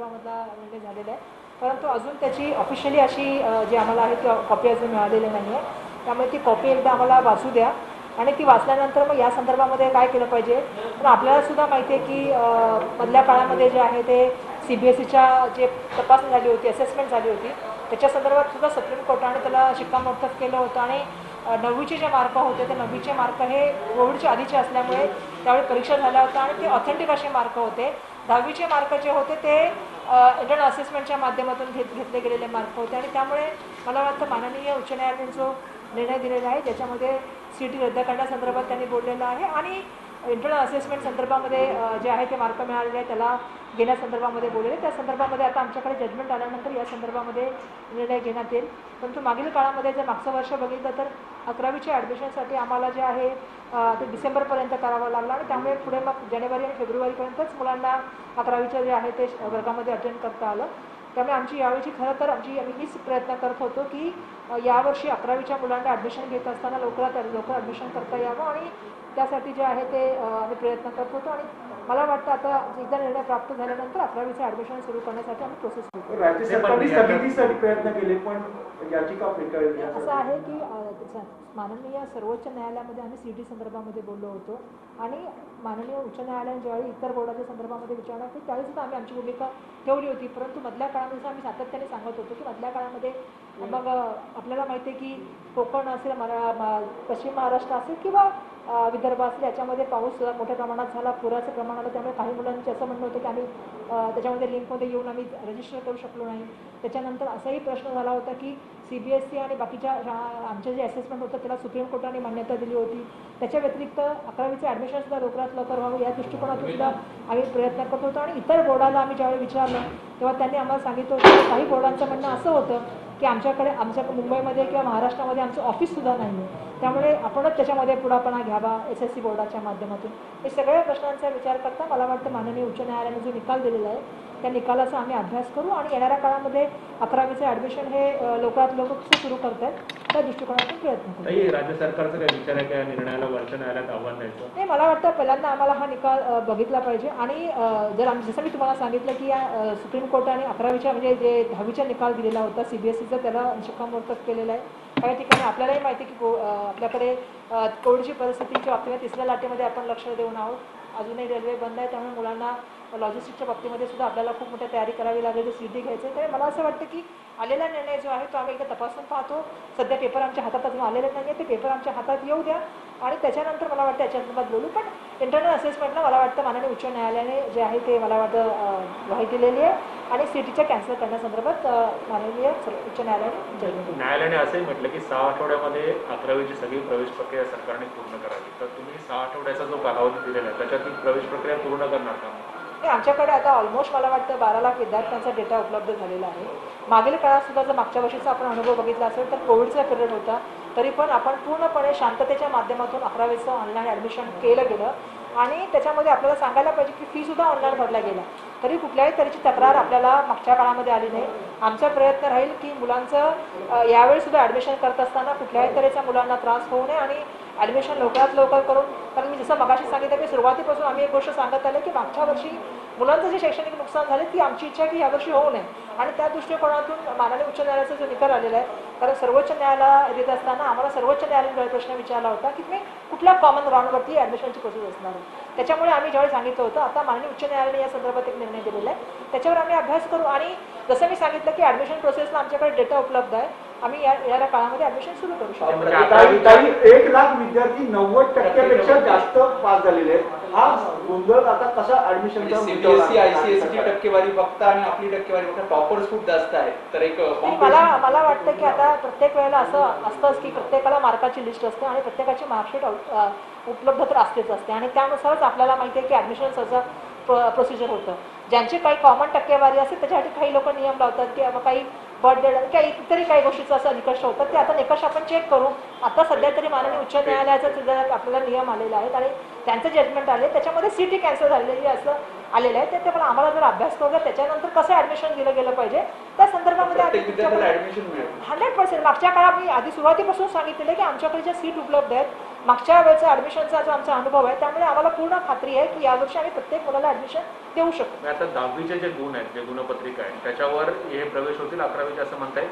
संदर्भामधला निर्णय झालेला आहे, परंतु अजून त्याची ऑफिशियली अशी जी आम्हाला आहे ती कॉपी अजून मिळालेली नाही आहे. त्यामुळे ती कॉपी एकदा आम्हाला वाचू द्या आणि ती वाचल्यानंतर मग या संदर्भामध्ये काय केलं पाहिजे. पण आपल्यालासुद्धा माहिती आहे की मधल्या काळामध्ये जे आहे ते CBSEच्या जे तपासणी झाली होती, असेसमेंट झाली होती, त्याच्या संदर्भात सुद्धा सुप्रीम कोर्टाने त्याला शिक्कामोर्तब केलं होतं आणि 9वीचे जे मार्क होते ते 9वीचे मार्क हे कोविडच्या आधीचे असल्यामुळे त्यावेळी परीक्षा झाल्या होत्या आणि ते ऑथेंटिक असे मार्क होते. 10वीचे मार्क जे होते ते इंटरनल असेसमेंटच्या माध्यमातून घेतले गेलेले मार्क होते आणि त्यामुळे मला वाटतं माननीय उच्च न्यायालयाने जो निर्णय दिलेला आहे ज्याच्यामध्ये CET रद्द करण्यासंदर्भात त्यांनी बोललेलं आहे आणि इंटरनल असेसमेंट संदर्भामध्ये जे आहे ते मार्क मिळालेले आहे त्याला घेण्यासंदर्भामध्ये बोललेले. त्या संदर्भामध्ये आता आमच्याकडे जजमेंट आल्यानंतर या संदर्भामध्ये निर्णय घेण्यात येईल. परंतु मागील काळामध्ये जर मागचं वर्ष बघितलं तर 11वीच्या ॲडमिशनसाठी आम्हाला जे आहे ते डिसेंबरपर्यंत करावं लागलं आणि त्यामुळे पुढे मग जानेवारी आणि फेब्रुवारीपर्यंतच मुलांना 11वीचं जे आहे ते वर्गामध्ये अटेंड करता आलं. त्यामुळे आमची यावेळी खरं तर आम्ही हीच प्रयत्न करत होतो की यावर्षी 11वीच्या मुलांना ॲडमिशन घेत असताना लवकर ॲडमिशन करता यावं आणि त्यासाठी जे आहे ते आम्ही प्रयत्न करत होतो आणि मला वाटतं आता एकदा निर्णय प्राप्त झाल्यानंतर 11वीचं ॲडमिशन सुरू करण्यासाठी आम्ही प्रोसेस करतो. राज्य सरकारने स्थगितीसाठी प्रयत्न केले पण याचिका फेटाळली. असं आहे की माननीय सर्वोच्च न्यायालयामध्ये आम्ही CET संदर्भामध्ये बोललो होतो आणि माननीय उच्च न्यायालयाने ज्यावेळी इतर बोर्डाच्या संदर्भामध्ये विचारणा केली त्यावेळीसुद्धा आम्ही आमची भूमिका ठेवली होती. परंतु मधल्या काळामध्ये आम्ही सातत्याने सांगत होतो की मधल्या काळामध्ये मग आपल्याला माहिती आहे की कोकण असेल, पश्चिम महाराष्ट्र असेल किंवा विदर्भ असेल याच्यामध्ये पाऊस मोठ्या प्रमाणात झाला, पुराचं प्रमाण आलं. त्यामुळे काही मुलांचे असं म्हणणं होतं की आम्ही त्याच्यामध्ये लिंकमध्ये येऊन आम्ही रजिस्टर करू शकलो नाही. त्याच्यानंतर असाही प्रश्न झाला होता की CBSE आणि बाकीच्या आमचे जे असेसमेंट होतं त्याला सुप्रीम कोर्टाने मान्यता दिली होती. त्याच्या व्यतिरिक्त 11वीचं ॲडमिशनसुद्धा लवकरात लवकर व्हावं या दृष्टिकोनातून सुद्धा आम्ही प्रयत्न करत होतो आणि इतर बोर्डाला आम्ही ज्यावेळी विचारलं तेव्हा त्यांनी आम्हाला सांगितलं होतं की काही बोर्डांचं म्हणणं असं होतं की आमच्या मुंबईमध्ये किंवा महाराष्ट्रामध्ये आमचं ऑफिससुद्धा नाही आहे, त्यामुळे आपणच त्याच्यामध्ये पुढापणा घ्यावा SSC बोर्डाच्या माध्यमातून. हे सगळ्या प्रश्नांचा विचार करता मला वाटतं माननीय उच्च न्यायालयाने जो निकाल दिलेला आहे त्या निकालाचा आम्ही अभ्यास करू आणि येणाऱ्या काळामध्ये 11वीचं ॲडमिशन हे लवकरात लवकर कसं सुरू करतात त्या दृष्टिकोनातून प्रयत्न करू. राज्य सरकारचा काय विचार आहे त्या निर्णयाला वरच्या न्यायालयात आव्हान द्यायचं? नाही, मला वाटतं पहिल्यांदा आम्हाला हा निकाल बघितला पाहिजे आणि जर आम्ही जसं मी तुम्हाला सांगितलं की या सुप्रीम कोर्टाने 11वीच्या म्हणजे जे 10वीचा निकाल दिलेला होता CBSEचा त्याला शिक्कामोर्तब केलेला आहे. काही ठिकाणी आपल्यालाही माहिती आहे की आपल्याकडे कोविडची परिस्थितीच्या बाबतीत तिसऱ्या लाटेमध्ये आपण लक्ष देऊन आहोत. अजूनही रेल्वे बंद आहे, त्यामुळे मुलांना लॉजिस्टिकच्या बाबतीमध्ये सुद्धा आपल्याला खूप मोठी तयारी करावी लागेल. CET घ्यायचं आहे. तर मला असं वाटतं की आलेला निर्णय जो आहे तो आम्ही एकदा तपासून पाहतो. सध्या पेपर आमच्या हातात अजून आलेले नाही आहे, ते पेपर आमच्या हातात येऊ द्या आणि त्याच्यानंतर मला वाटतं याच्या संदर्भात बोलू. पण इंटरनल असेसमेंटला मला वाटतं माननीय उच्च न्यायालयाने जे आहे ते मला वाटतं ग्वाही दिलेली आहे आणि CETच्या कॅन्सल करण्यासंदर्भात माननीय उच्च न्यायालयाने असंही म्हटलं की 6 आठवड्यामध्ये 11वीची सगळी प्रवेश प्रक्रिया सरकारने पूर्ण करावी. तर तुम्ही 6 आठवड्याचा जो कालावधी दिलेला आहे त्याच्यात प्रवेश प्रक्रिया पूर्ण करणार का? आमच्याकडे आता ऑलमोस्ट मला वाटतं 12 लाख विद्यार्थ्यांचा डेटा उपलब्ध झालेला आहे. मागील काळात सुद्धा जर मागच्या वर्षीचा आपण अनुभव बघितला असेल तर कोविडचा पिरियड होता, तरी पण आपण पूर्णपणे शांततेच्या माध्यमातून 11वीचं ऑनलाईन ॲडमिशन केलं गेलं आणि त्याच्यामध्ये आपल्याला सांगायला पाहिजे की फीसुद्धा ऑनलाईन भरला गेला, तरी कुठल्याही तऱ्हेची तक्रार आपल्याला मागच्या काळामध्ये आली नाही. आमचा प्रयत्न राहील की मुलांचं यावेळीसुद्धा ॲडमिशन करत असताना कुठल्याही तऱ्हेचा मुलांना त्रास होऊ नये आणि ॲडमिशन लवकरात लवकर करून, कारण मी जसं मगाशी सांगितलं की सुरुवातीपासून आम्ही एक गोष्ट सांगत आलो की मागच्या वर्षी मुलांचं जे शैक्षणिक नुकसान झाले ती आमची इच्छा की यावर्षी होऊ नये आणि त्या दृष्टिकोनातून माननीय उच्च न्यायालयाचा जो निकाल आलेला आहे, कारण सर्वोच्च न्यायालयाला येत असताना आम्हाला सर्वोच्च न्यायालयाने प्रश्न विचारला होता की तुम्ही कुठल्या कॉमन ग्राउंडवरती ॲडमिशनची प्रोसेस असणार आहे. त्याच्यामुळे आम्ही ज्यावेळी सांगितलं होतं आता माननीय उच्च न्यायालयाने या संदर्भात एक निर्णय दिलेला आहे, त्याच्यावर आम्ही अभ्यास करू आणि जसं मी सांगितलं की ॲडमिशन प्रोसेसला आमच्याकडे डेटा उपलब्ध आहे, आम्ही या काळामध्ये ॲडमिशन सुरू करू शकतो. 1 लाख विद्यार्थी 90% जास्त पास झालेले आहेत. हा गोंधळ आता कसा ॲडमिशनचा CBSE ICSE टक्केवारी बघता आणि आपली टक्केवारी बघता टॉपर्स खूप जास्त आहेत, तर एक मला वाटतं की आता प्रत्येक वेळेला असं असतंच की प्रत्येकाला मार्काची लिस्ट असते आणि प्रत्येकाची मार्कशीट उपलब्ध तर असतेच असते आणि त्यानुसारच आपल्याला माहिती आहे की ॲडमिशनचं प्रोसिजर होतं. ज्यांची काही कॉमन टक्केवारी असते त्याच्यासाठी काही लोक नियम लावतात की काही बर्थडे किंवा इतरही काही गोष्टीचं असं निकष होतात, ते आता निकष आपण चेक करू. आता सध्या तरी माननीय उच्च न्यायालयाचा सुद्धा आपल्याला नियम आलेले आहेत आणि त्यांचं जजमेंट आले त्याच्यामध्ये CET कॅन्सल झालेली असं आलेलं आहे. ते पण आम्हाला जर अभ्यास करू त्याच्यानंतर कसं ॲडमिशन दिलं गेलं पाहिजे त्या संदर्भामध्ये 100% मागच्या काळात मी आधी सुरुवातीपासून सांगितलेलं की आमच्याकडे ज्या सीट उपलब्ध आहेत मागच्या वेळेचा ॲडमिशनचा जो आमचा अनुभव आहे त्यामुळे आम्हाला पूर्ण खात्री आहे की यावर्षी आम्ही प्रत्येक मुलाला ॲडमिशन देऊ शकतो. आता 10वीचे जे गुण आहेत, जे गुणपत्रिका आहे त्याच्यावर हे प्रवेश होतील 11वीचे असं म्हणताय?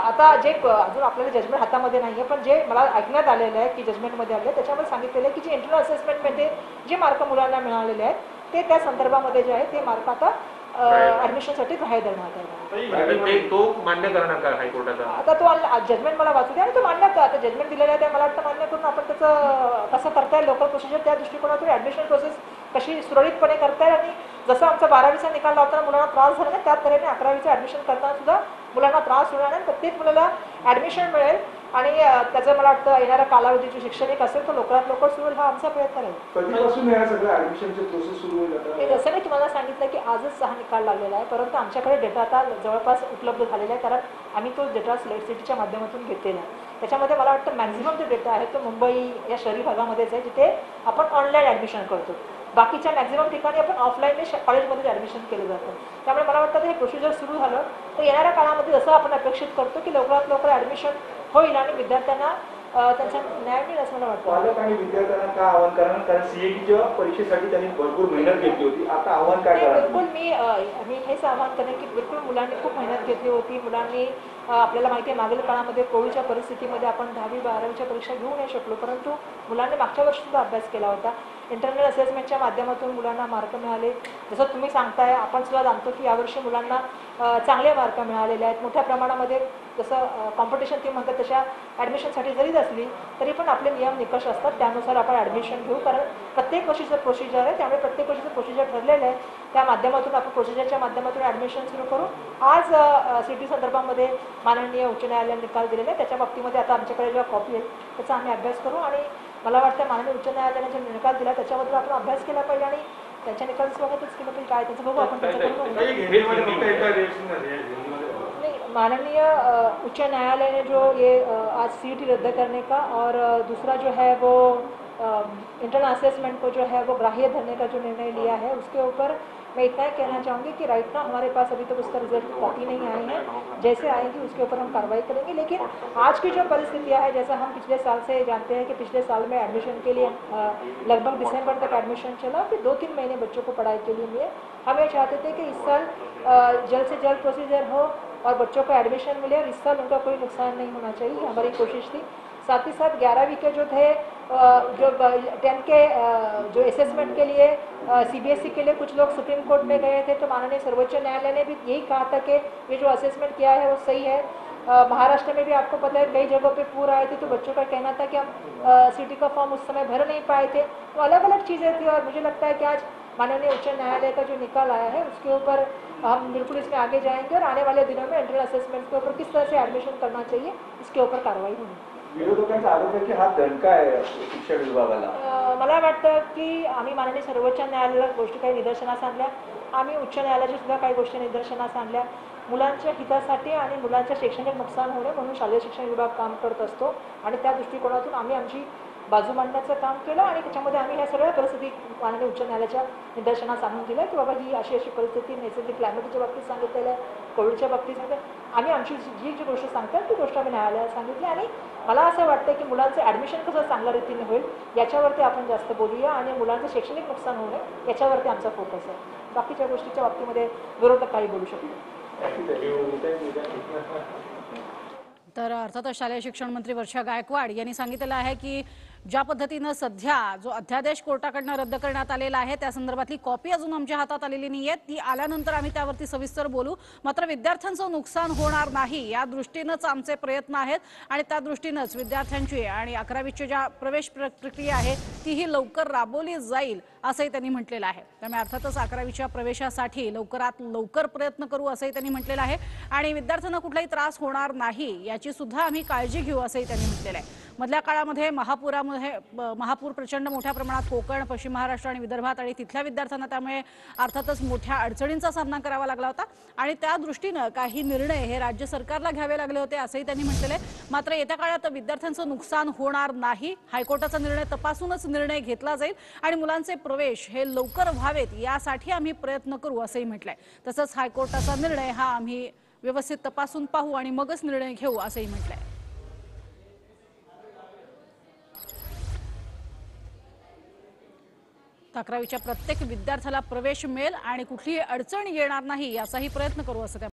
आता जे अजून आपल्याला जजमेंट हातामध्ये नाही आहे, पण जे मला ऐकण्यात आलेलं आहे की जजमेंटमध्ये आले त्याच्यामध्ये सांगितलेलं आहे की जे इंटरनल असेसमेंटमध्ये जे मार्क मुलांना मिळालेले आहेत ते त्या संदर्भामध्ये जे आहे ते मार्क आता ॲडमिशनसाठी बाहेर धरण्यात आले. तो मान्य करणार का हायकोर्टाचा? आता तो जजमेंट मला वाचू द्या आणि तो मान्य आता जजमेंट दिलेलं आहे ते मला वाटतं मान्य करून आपण त्याचं कसं करता येईल लोकल प्रोसिजर त्या दृष्टिकोनातून ॲडमिशन प्रोसेस कशी सुरळीतपणे करता येईल आणि जसं आमचा 12वीचा निकाल लावताना मुलांना त्रास झाला नाही त्याच तऱ्हेने 11वीचं ॲडमिशन करताना सुद्धा मुलांना त्रास होणार नाही, प्रत्येक मुलाला ॲडमिशन मिळेल आणि त्याचं मला वाटतं येणाऱ्या कालावधी जो शैक्षणिक असेल तो लवकरात लवकर सुरू होईल हा आमचा प्रयत्न राहील. कधीपासून या सगळ्या ॲडमिशनचे प्रोसेस सुरू होईल? जसं मी तुम्हाला सांगितलं की आजच हा निकाल लागलेला आहे, परंतु आमच्याकडे डेटा आता जवळपास उपलब्ध झालेला आहे कारण आम्ही तो डेटा सिलेक्ट सिटीच्या माध्यमातून घेतलेला आहे. त्याच्यामध्ये मला वाटतं मॅक्झिमम जो डेटा आहे तो मुंबई या शहरी भागामध्येच आहे जिथे आपण ऑनलाईन ॲडमिशन करतो. बाकीच्या मॅक्झिमम ठिकाणी आपण ऑफलाईन कॉलेजमध्ये ॲडमिशन केलं जातं. त्यामुळे मला वाटतं हे प्रोसिजर सुरू झालं तर येणाऱ्या काळामध्ये जसं आपण अपेक्षित करतो की लवकरात लवकर ॲडमिशन होईल आणि विद्यार्थ्यांना त्यांचा न्याय मिळेल असं मला वाटतं. पालक आणि विद्यार्थ्यांना काय आव्हान करणार, कारण सीईटीच्या परीक्षेसाठी त्यांनी भरपूर मेहनत घेतली होती, आता आव्हान काय करणार? बिलकुल मी हेच आव्हान करेन की बिलकुल मुलांनी खूप मेहनत घेतली होती. मुलांनी आपल्याला माहिती आहे मागील काळामध्ये कोविडच्या परिस्थितीमध्ये आपण 10वी 12वीच्या परीक्षा घेऊ नाही शकलो, परंतु मुलांनी मागच्या वर्षी सुद्धा अभ्यास केला होता. इंटरनल असेसमेंटच्या माध्यमातून मुलांना मार्क मिळाले. जसं तुम्ही सांगताय आपण सुद्धा जाणतो की यावर्षी मुलांना चांगले मार्क मिळालेले आहेत. मोठ्या प्रमाणामध्ये जसं कॉम्पिटिशन ती म्हणतात तशा ॲडमिशनसाठी जरीच असली तरी पण आपले नियम निकष असतात त्यानुसार आपण ॲडमिशन घेऊ, कारण प्रत्येक वर्षीचं प्रोसिजर आहे त्यामुळे प्रत्येक वर्षीचं प्रोसिजर ठरलेलं आहे. त्या माध्यमातून आपण प्रोसिजरच्या माध्यमातून ॲडमिशन सुरू करू. आज सिटी संदर्भामध्ये माननीय उच्च न्यायालयाने निकाल दिलेला आहे त्याच्या बाबतीमध्ये आता आमच्याकडे जेव्हा कॉपी आहे त्याचा आम्ही अभ्यास करू आणि मला वाटतं माननीय उच्च न्यायालयाने जे निकाल दिला त्याच्याबद्दल आपण अभ्यास केला पाहिजे आणि त्यांच्या निकाल स्वागतच केलं पाहिजे. काय त्याचं बघू आपण त्याच्याकडून. माननीय उच्च न्यायालय ने जो ये आज सीईटी रद्द करने का और दूसरा जो है वो इंटरनल असेसमेंट को जो है वो ग्राह्य धरने का जो निर्णय लिया है उसके ऊपर मैं इतना ही कहना चाहूँगी कि राइट ना हमारे पास अभी तक उसका रिजल्ट कॉपी नहीं आई है, जैसे आएगी उसके ऊपर हम कार्रवाई करेंगे. लेकिन आज की जो परिस्थितियाँ हैं जैसा हम पिछले साल से जानते हैं कि पिछले साल में एडमिशन के लिए लगभग दिसंबर तक एडमिशन चला, फिर 2-3 महीने बच्चों को पढ़ाई के लिए मिले. हम ये चाहते थे कि इस साल जल्द से जल्द प्रोसीजर हो और बच्चों को एडमिशन मिले और इस साल उनका कोई नुकसान नहीं होना चाहिए, हमारी कोशिश थी. साथ ही साथ 11वीं के जो थे जो 10 के जो असेसमेंट के लिए सीबीएसई के लिए कुछ लोग सुप्रीम कोर्ट में गए थे तो माननीय सर्वोच्च न्यायालय ने भी यही कहा था कि ये जो असेसमेंट किया है वो सही है. महाराष्ट्र में भी आपको पता है कई जगहों पे पूर आए थे तो बच्चों का कहना था कि हम सीटी का फॉर्म उस समय भर नहीं पाए थे. तो अलग अलग चीज़ें थी और मुझे लगता है कि आज माननीय उच्च न्यायालय का जो निकाल आया है उसके ऊपर हम बिल्कुल इसमें आगे जाएंगे और आने वाले दिनों में इंटरनल असेसमेंट के ऊपर किस तरह से एडमिशन करना चाहिए इसके ऊपर कार्रवाई होगी. विरोधकांचा आरोप आहे की हा दणका आहे शिक्षण विभागाला. मला वाटतं की आम्ही माननीय सर्वोच्च न्यायालयाला गोष्टी काही निदर्शनास आणल्या, आम्ही उच्च न्यायालयाच्या सुद्धा काही गोष्टी निदर्शनास आणल्या. मुलांच्या हितासाठी आणि मुलांच्या शैक्षणिक नुकसान होणे म्हणून शालेय शिक्षण विभाग काम करत असतो आणि त्या दृष्टिकोनातून आम्ही आमची बाजू मांडण्याचं काम केलं आणि त्याच्यामध्ये आम्ही ह्या सगळ्या परिस्थिती माननीय उच्च न्यायालयाच्या निदर्शनास आणून दिल्या की बाबा ही अशी अशी परिस्थिती नैसर्गिक क्लायमेटच्या बाबतीत सांगितलेलं आहे, कोविडच्या बाबतीत सांगितलं. आम्ही आमची जी जी गोष्ट सांगतात ती गोष्ट आम्ही न्यायालयात सांगितली आणि मला असं वाटतं की मुलांचं ॲडमिशन कसं चांगल्या रीतीने होईल याच्यावरती आपण जास्त बोलूया आणि मुलांचं शैक्षणिक नुकसान होऊ नये याच्यावरती आमचा फोकस आहे. बाकीच्या गोष्टीच्या बाबतीमध्ये विरोधक काही बोलू शकतो. तर अर्थातच शालेय शिक्षण मंत्री वर्षा गायकवाड यांनी सांगितलेलं आहे की ज्या पद्धतीने सध्या जो अध्यादेश कोर्टाकडून रद्द करण्यात आलेला आहे त्या संदर्भातली कॉपी अजून आमच्या हातात आलेली नाहीये, ती आल्यानंतर आम्ही त्यावरती सविस्तर बोलू. मात्र विद्यार्थ्यांचं नुकसान होणार नाही या दृष्टीनेच आमचे प्रयत्न आहेत आणि त्या दृष्टीनेच विद्यार्थ्यांची आणि 11वीची ज्या प्रवेश प्रक्रिया आहे तीही लवकर राबवली जाईल असंही त्यांनी म्हटलेलं आहे. त्यामुळे अर्थातच 11वीच्या प्रवेशासाठी लवकरात लवकर प्रयत्न करू असंही त्यांनी म्हटलेलं आहे आणि विद्यार्थ्यांना कुठलाही त्रास होणार नाही याची सुद्धा आम्ही काळजी घेऊ असंही त्यांनी म्हटलेलं आहे. मधल्या काळामध्ये महापूर प्रचंड मोठ्या प्रमाणात कोकण, पश्चिम महाराष्ट्र आणि विदर्भात आणि तिथल्या विद्यार्थ्यांना त्यामुळे अर्थातच मोठ्या अडचणींचा सामना करावा लागला होता आणि त्या दृष्टीने काही निर्णय हे राज्य सरकारला घ्यावे लागले होते असंही त्यांनी म्हटलेलं आहे. मात्र येत्या काळात विद्यार्थ्यांचं नुकसान होणार नाही, हायकोर्टाचा निर्णय तपासूनच निर्णय घेतला जाईल आणि मुलांचे प्रवेश हे लवकर व्हावेत यासाठी आम्ही प्रयत्न करू असंही म्हटलंय. तसंच हायकोर्टाचा निर्णय हा आम्ही व्यवस्थित तपासून पाहू आणि मगच निर्णय घेऊ असंही म्हटलंय. 11वीच्या प्रत्येक विद्यार्थ्याला प्रवेश मिळेल आणि कुठलीही अडचण येणार नाही याचाही प्रयत्न करू असं त्या